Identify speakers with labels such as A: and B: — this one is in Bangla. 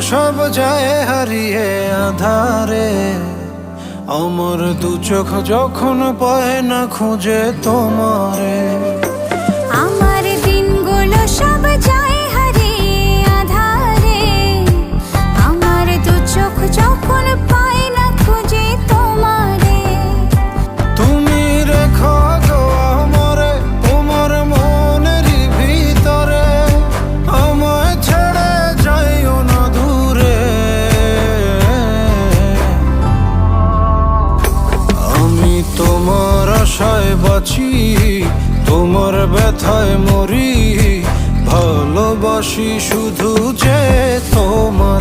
A: সব যায় হারিয়ে আধারে। আমার দু চোখ যখন পায় না খুঁজে তোমারে।
B: আমার দিনগুলো সব যায় হারিয়ে আধারে। আমার দু চোখ যখন পায় না খুঁজে তোমারে।
A: তুমি রেখো গো আমারে তোমার মনেরই ভিতরে, আমায় ছেড়ে যাইও না দূরে। আমি তোমার আশায় বাঁচি, তোমার ব্যথায় মরি, ভালোবাসি শুধু যে তোমার।